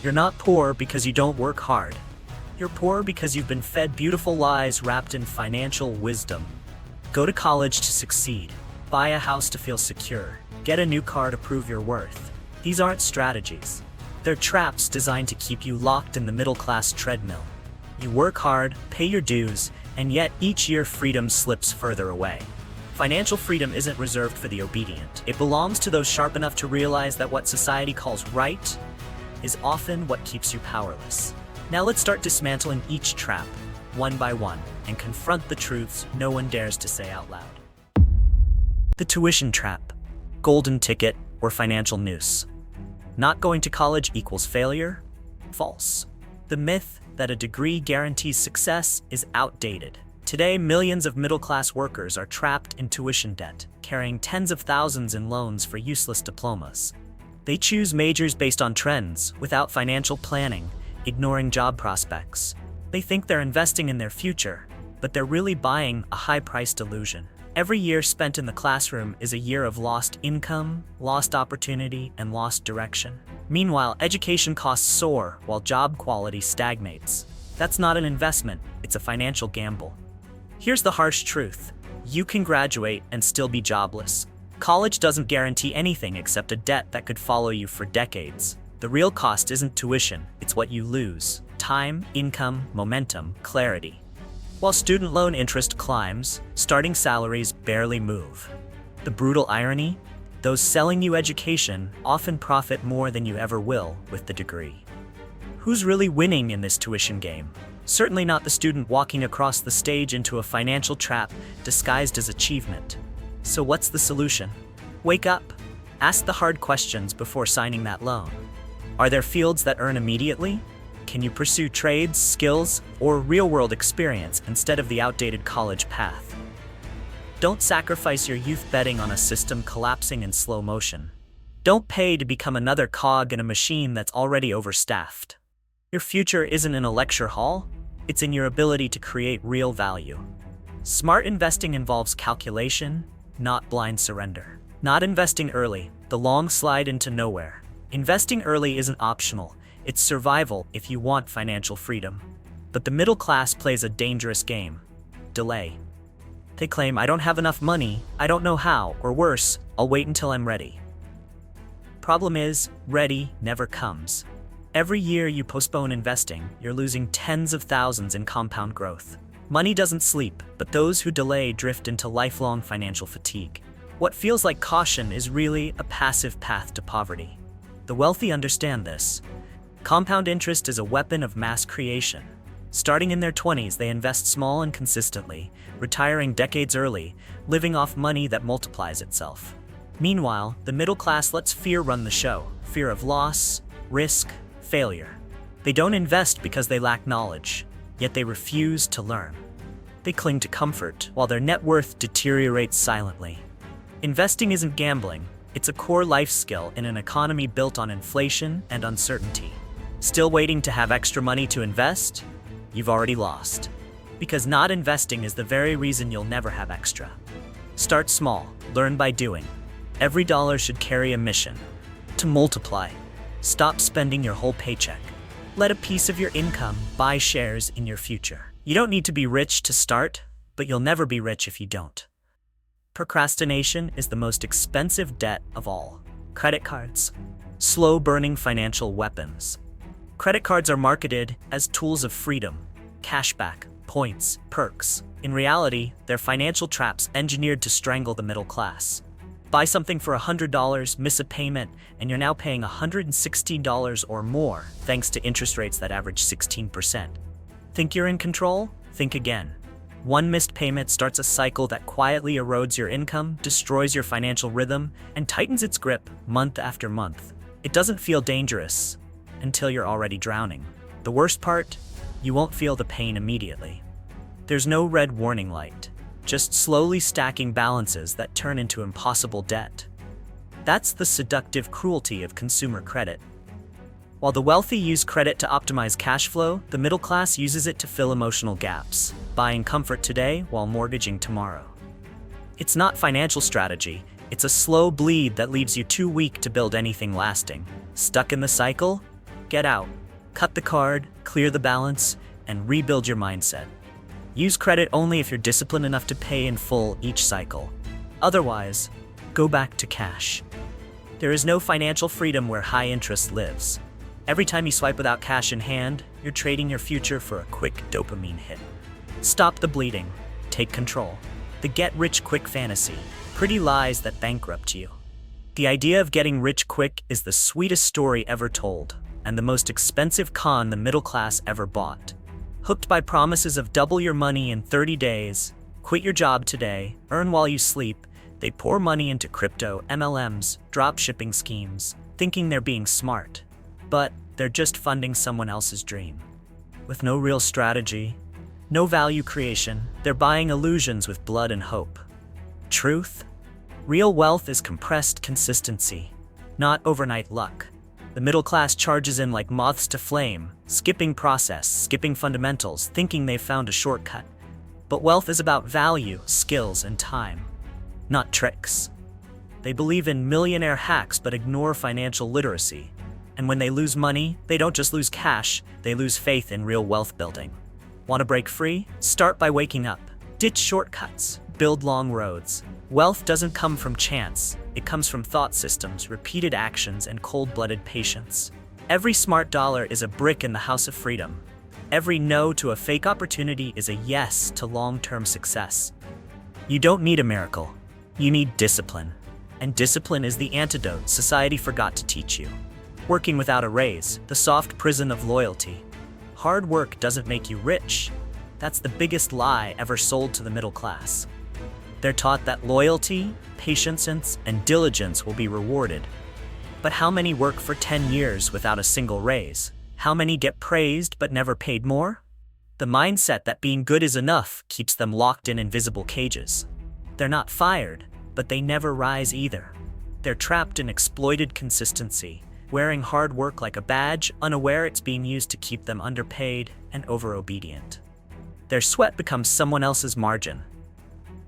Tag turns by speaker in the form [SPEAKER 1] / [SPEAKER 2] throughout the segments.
[SPEAKER 1] You're not poor because you don't work hard. You're poor because you've been fed beautiful lies wrapped in financial wisdom. Go to college to succeed. Buy a house to feel secure. Get a new car to prove your worth. These aren't strategies. They're traps designed to keep you locked in the middle-class treadmill. You work hard, pay your dues, and yet each year freedom slips further away. Financial freedom isn't reserved for the obedient. It belongs to those sharp enough to realize that what society calls right is often what keeps you powerless. Now let's start dismantling each trap, one by one, and confront the truths no one dares to say out loud. The tuition trap, golden ticket, or financial noose. Not going to college equals failure? False. The myth that a degree guarantees success is outdated. Today, millions of middle-class workers are trapped in tuition debt, carrying tens of thousands in loans for useless diplomas. They choose majors based on trends, without financial planning, ignoring job prospects. They think they're investing in their future, but they're really buying a high-priced illusion. Every year spent in the classroom is a year of lost income, lost opportunity, and lost direction. Meanwhile, education costs soar while job quality stagnates. That's not an investment, it's a financial gamble. Here's the harsh truth. You can graduate and still be jobless. College doesn't guarantee anything except a debt that could follow you for decades. The real cost isn't tuition, it's what you lose. Time, income, momentum, clarity. While student loan interest climbs, starting salaries barely move. The brutal irony? Those selling you education often profit more than you ever will with the degree. Who's really winning in this tuition game? Certainly not the student walking across the stage into a financial trap disguised as achievement. So what's the solution? Wake up. Ask the hard questions before signing that loan. Are there fields that earn immediately? Can you pursue trades, skills, or real-world experience instead of the outdated college path? Don't sacrifice your youth betting on a system collapsing in slow motion. Don't pay to become another cog in a machine that's already overstaffed. Your future isn't in a lecture hall, it's in your ability to create real value. Smart investing involves calculation, not blind surrender. Not investing early, the long slide into nowhere. Investing early isn't optional, it's survival if you want financial freedom. But the middle class plays a dangerous game. Delay. They claim, I don't have enough money, I don't know how, or worse, I'll wait until I'm ready. Problem is, ready never comes. Every year you postpone investing, you're losing tens of thousands in compound growth. Money doesn't sleep, but those who delay drift into lifelong financial fatigue. What feels like caution is really a passive path to poverty. The wealthy understand this. Compound interest is a weapon of mass creation. Starting in their 20s, they invest small and consistently, retiring decades early, living off money that multiplies itself. Meanwhile, the middle class lets fear run the show. Fear of loss, risk, failure. They don't invest because they lack knowledge, yet they refuse to learn. They cling to comfort, while their net worth deteriorates silently. Investing isn't gambling, it's a core life skill in an economy built on inflation and uncertainty. Still waiting to have extra money to invest? You've already lost. Because not investing is the very reason you'll never have extra. Start small, learn by doing. Every dollar should carry a mission. To multiply. Stop spending your whole paycheck. Let a piece of your income buy shares in your future. You don't need to be rich to start, but you'll never be rich if you don't. Procrastination is the most expensive debt of all. Credit cards. Slow-burning financial weapons. Credit cards are marketed as tools of freedom, cashback, points, perks. In reality, they're financial traps engineered to strangle the middle class. Buy something for $100, miss a payment, and you're now paying $116 or more, thanks to interest rates that average 16%. Think you're in control? Think again. One missed payment starts a cycle that quietly erodes your income, destroys your financial rhythm, and tightens its grip month after month. It doesn't feel dangerous until you're already drowning. The worst part? You won't feel the pain immediately. There's no red warning light. Just slowly stacking balances that turn into impossible debt. That's the seductive cruelty of consumer credit. While the wealthy use credit to optimize cash flow, the middle class uses it to fill emotional gaps, buying comfort today while mortgaging tomorrow. It's not financial strategy, it's a slow bleed that leaves you too weak to build anything lasting. Stuck in the cycle? Get out. Cut the card, clear the balance, and rebuild your mindset. Use credit only if you're disciplined enough to pay in full each cycle. Otherwise, go back to cash. There is no financial freedom where high interest lives. Every time you swipe without cash in hand, you're trading your future for a quick dopamine hit. Stop the bleeding. Take control. The get-rich-quick fantasy. Pretty lies that bankrupt you. The idea of getting rich quick is the sweetest story ever told, and the most expensive con the middle class ever bought. Hooked by promises of double your money in 30 days, quit your job today, earn while you sleep, they pour money into crypto, MLMs, drop shipping schemes, thinking they're being smart. But they're just funding someone else's dream. With no real strategy, no value creation, they're buying illusions with blood and hope. Truth? Real wealth is compressed consistency, not overnight luck. The middle class charges in like moths to flame, skipping process, skipping fundamentals, thinking they've found a shortcut. But wealth is about value, skills, and time, not tricks. They believe in millionaire hacks but ignore financial literacy. And when they lose money, they don't just lose cash, they lose faith in real wealth building. Want to break free? Start by waking up. Ditch shortcuts. Build long roads. Wealth doesn't come from chance. It comes from thought systems, repeated actions, and cold-blooded patience. Every smart dollar is a brick in the house of freedom. Every no to a fake opportunity is a yes to long-term success. You don't need a miracle. You need discipline. And discipline is the antidote society forgot to teach you. Working without a raise, the soft prison of loyalty. Hard work doesn't make you rich. That's the biggest lie ever sold to the middle class. They're taught that loyalty, patience, and diligence will be rewarded. But how many work for 10 years without a single raise? How many get praised but never paid more? The mindset that being good is enough keeps them locked in invisible cages. They're not fired, but they never rise either. They're trapped in exploited consistency, wearing hard work like a badge, unaware it's being used to keep them underpaid and over-obedient. Their sweat becomes someone else's margin.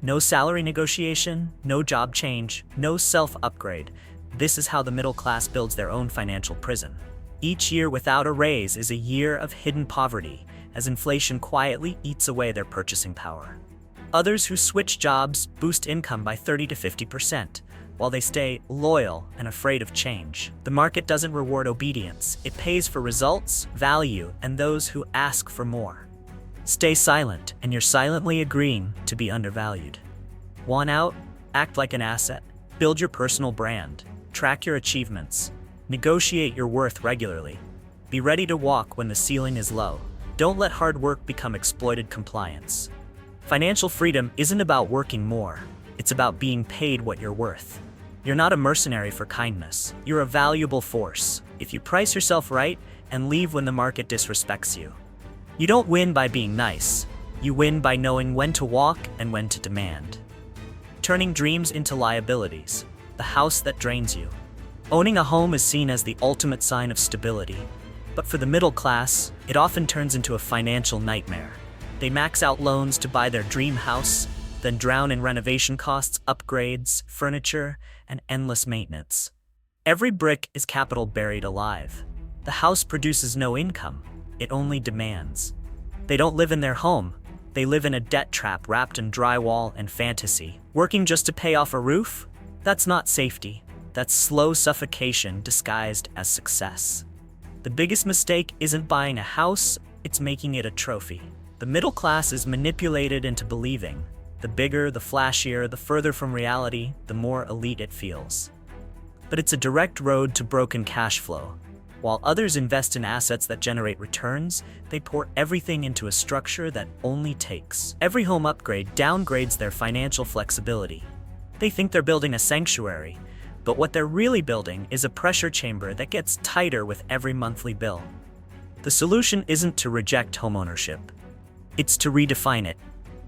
[SPEAKER 1] No salary negotiation, no job change, no self-upgrade. This is how the middle class builds their own financial prison. Each year without a raise is a year of hidden poverty, as inflation quietly eats away their purchasing power. Others who switch jobs boost income by 30 to 50%, while they stay loyal and afraid of change. The market doesn't reward obedience. It pays for results, value, and those who ask for more. Stay silent, and you're silently agreeing to be undervalued. Want out? Act like an asset. Build your personal brand. Track your achievements. Negotiate your worth regularly. Be ready to walk when the ceiling is low. Don't let hard work become exploited compliance. Financial freedom isn't about working more. It's about being paid what you're worth. You're not a mercenary for kindness. You're a valuable force. If you price yourself right and leave when the market disrespects you. You don't win by being nice. You win by knowing when to walk and when to demand. Turning dreams into liabilities. The house that drains you. Owning a home is seen as the ultimate sign of stability. But for the middle class, it often turns into a financial nightmare. They max out loans to buy their dream house, then drown in renovation costs, upgrades, furniture, and endless maintenance. Every brick is capital buried alive. The house produces no income. It only demands. They don't live in their home. They live in a debt trap wrapped in drywall and fantasy. Working just to pay off a roof? That's not safety. That's slow suffocation disguised as success. The biggest mistake isn't buying a house, it's making it a trophy. The middle class is manipulated into believing. The bigger, the flashier, the further from reality, the more elite it feels. But it's a direct road to broken cash flow. While others invest in assets that generate returns, they pour everything into a structure that only takes. Every home upgrade downgrades their financial flexibility. They think they're building a sanctuary, but what they're really building is a pressure chamber that gets tighter with every monthly bill. The solution isn't to reject homeownership. It's to redefine it.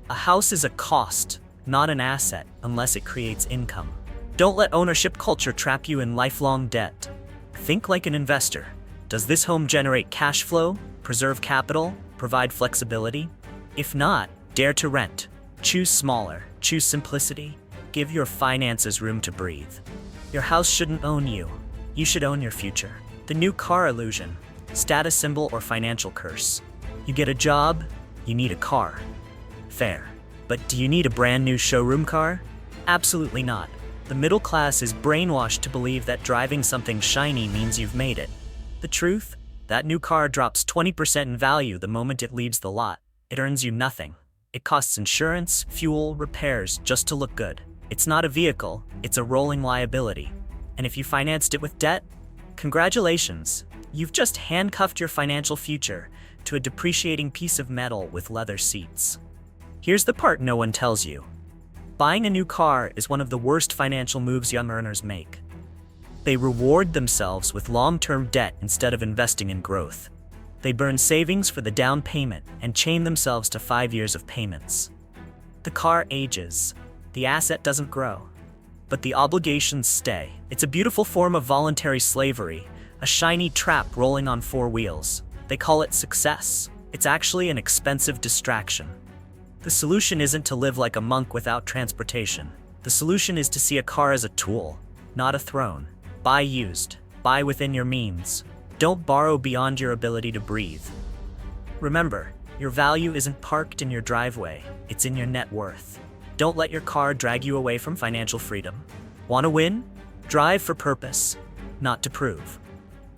[SPEAKER 1] A house is a cost, not an asset, unless it creates income. Don't let ownership culture trap you in lifelong debt. Think like an investor. Does this home generate cash flow, preserve capital, provide flexibility? If not, dare to rent. Choose smaller, choose simplicity. Give your finances room to breathe. Your house shouldn't own you. You should own your future. The new car illusion. status symbol, or financial curse. You get a job, you need a car. Fair. But do you need a brand new showroom car? Absolutely not. The middle class is brainwashed to believe that driving something shiny means you've made it. The truth? That new car drops 20% in value the moment it leaves the lot. It earns you nothing. It costs insurance, fuel, repairs just to look good. It's not a vehicle, it's a rolling liability. And if you financed it with debt, congratulations. You've just handcuffed your financial future to a depreciating piece of metal with leather seats. Here's the part no one tells you. Buying a new car is one of the worst financial moves young earners make. They reward themselves with long-term debt instead of investing in growth. They burn savings for the down payment and chain themselves to 5 years of payments. The car ages. The asset doesn't grow. But the obligations stay. It's a beautiful form of voluntary slavery, a shiny trap rolling on 4 wheels. They call it success. It's actually an expensive distraction. The solution isn't to live like a monk without transportation. The solution is to see a car as a tool, not a throne. Buy used. Buy within your means. Don't borrow beyond your ability to breathe. Remember, your value isn't parked in your driveway, it's in your net worth. Don't let your car drag you away from financial freedom. Want to win? Drive for purpose, not to prove.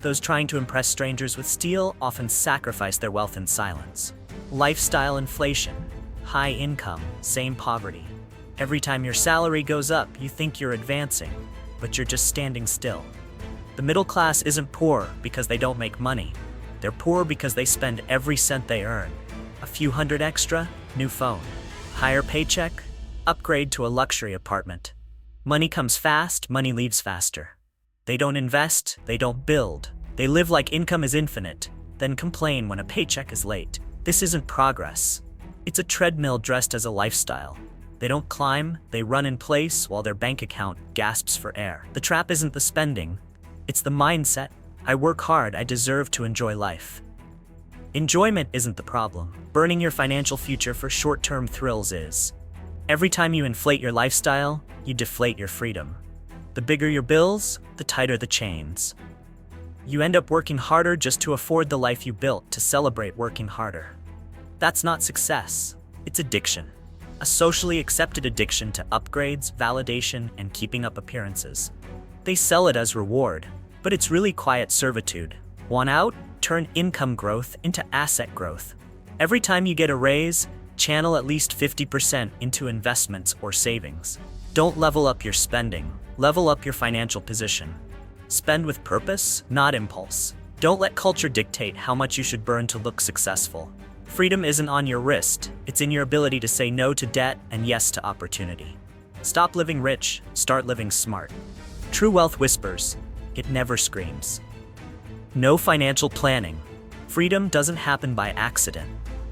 [SPEAKER 1] Those trying to impress strangers with steel often sacrifice their wealth in silence. Lifestyle inflation. High income, same poverty. Every time your salary goes up, you think you're advancing, but you're just standing still. The middle class isn't poor because they don't make money. They're poor because they spend every cent they earn. A few hundred extra, new phone. Higher paycheck, upgrade to a luxury apartment. Money comes fast, money leaves faster. They don't invest, they don't build. They live like income is infinite, then complain when a paycheck is late. This isn't progress. It's a treadmill dressed as a lifestyle. They don't climb, they run in place while their bank account gasps for air. The trap isn't the spending, it's the mindset. I work hard, I deserve to enjoy life. Enjoyment isn't the problem. Burning your financial future for short-term thrills is. Every time you inflate your lifestyle, you deflate your freedom. The bigger your bills, the tighter the chains. You end up working harder just to afford the life you built to celebrate working harder. That's not success, it's addiction. A socially accepted addiction to upgrades, validation, and keeping up appearances. They sell it as reward, but it's really quiet servitude. Want out? Turn income growth into asset growth. Every time you get a raise, channel at least 50% into investments or savings. Don't level up your spending, level up your financial position. Spend with purpose, not impulse. Don't let culture dictate how much you should burn to look successful. Freedom isn't on your wrist, it's in your ability to say no to debt and yes to opportunity. Stop living rich, start living smart. True wealth whispers, it never screams. No financial planning. Freedom doesn't happen by accident.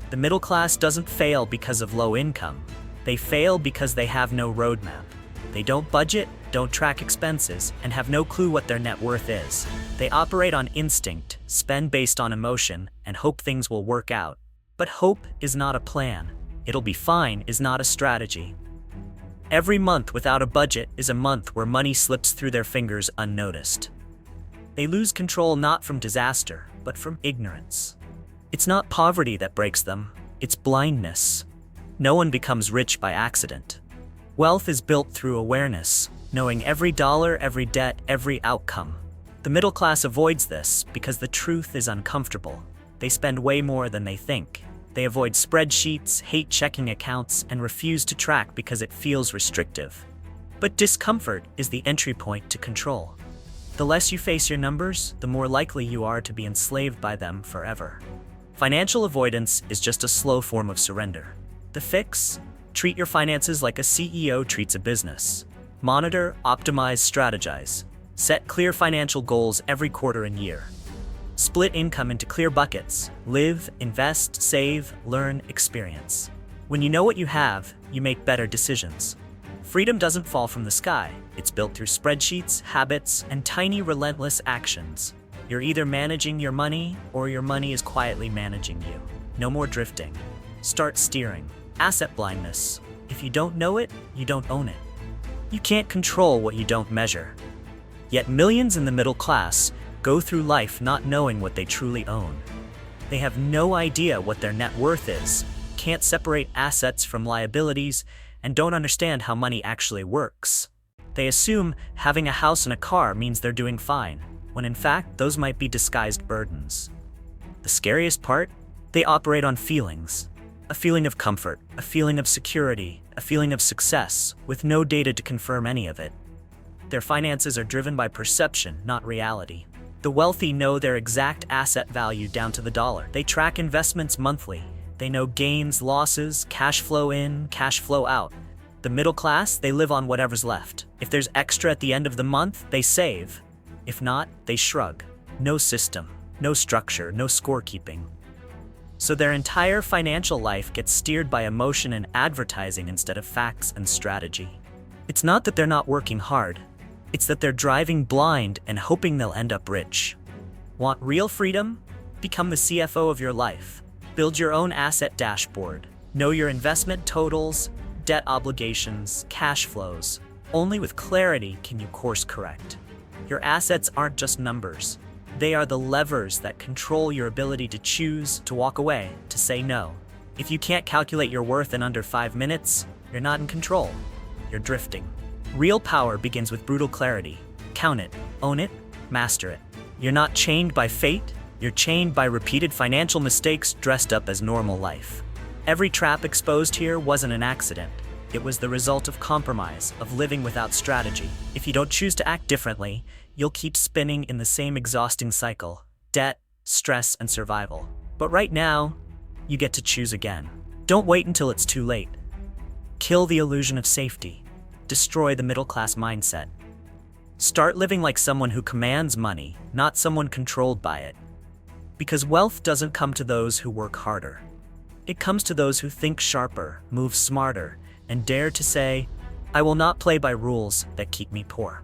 [SPEAKER 1] The middle class doesn't fail because of low income. They fail because they have no roadmap. They don't budget, don't track expenses, and have no clue what their net worth is. They operate on instinct, spend based on emotion, and hope things will work out. But hope is not a plan. It'll be fine is not a strategy. Every month without a budget is a month where money slips through their fingers unnoticed. They lose control not from disaster, but from ignorance. It's not poverty that breaks them, it's blindness. No one becomes rich by accident. Wealth is built through awareness, knowing every dollar, every debt, every outcome. The middle class avoids this because the truth is uncomfortable. They spend way more than they think. They avoid spreadsheets, hate checking accounts, and refuse to track because it feels restrictive. But discomfort is the entry point to control. The less you face your numbers, the more likely you are to be enslaved by them forever. Financial avoidance is just a slow form of surrender. The fix? Treat your finances like a CEO treats a business. Monitor, optimize, strategize. Set clear financial goals every quarter and year. Split income into clear buckets. Live, invest, save, learn, experience. When you know what you have, you make better decisions. Freedom doesn't fall from the sky. It's built through spreadsheets, habits, and tiny relentless actions. You're either managing your money or your money is quietly managing you. No more drifting. Start steering. Asset blindness. If you don't know it, you don't own it. You can't control what you don't measure. Yet millions in the middle class go through life not knowing what they truly own. They have no idea what their net worth is, can't separate assets from liabilities, and don't understand how money actually works. They assume having a house and a car means they're doing fine, when in fact those might be disguised burdens. The scariest part? They operate on feelings. A feeling of comfort, a feeling of security, a feeling of success, with no data to confirm any of it. Their finances are driven by perception, not reality. The wealthy know their exact asset value down to the dollar. They track investments monthly. They know gains, losses, cash flow in, cash flow out. The middle class, they live on whatever's left. If there's extra at the end of the month, they save. If not, they shrug. No system, no structure, no scorekeeping. So their entire financial life gets steered by emotion and advertising instead of facts and strategy. It's not that they're not working hard. It's that they're driving blind and hoping they'll end up rich. Want real freedom? Become the CFO of your life. Build your own asset dashboard. Know your investment totals, debt obligations, cash flows. Only with clarity can you course correct. Your assets aren't just numbers. They are the levers that control your ability to choose, to walk away, to say no. If you can't calculate your worth in under 5 minutes, you're not in control. You're drifting. Real power begins with brutal clarity. Count it, own it, master it. You're not chained by fate, you're chained by repeated financial mistakes dressed up as normal life. Every trap exposed here wasn't an accident. It was the result of compromise, of living without strategy. If you don't choose to act differently, you'll keep spinning in the same exhausting cycle: debt, stress, and survival. But right now, you get to choose again. Don't wait until it's too late. Kill the illusion of safety. Destroy the middle-class mindset. Start living like someone who commands money, not someone controlled by it. Because wealth doesn't come to those who work harder. It comes to those who think sharper, move smarter, and dare to say, "I will not play by rules that keep me poor."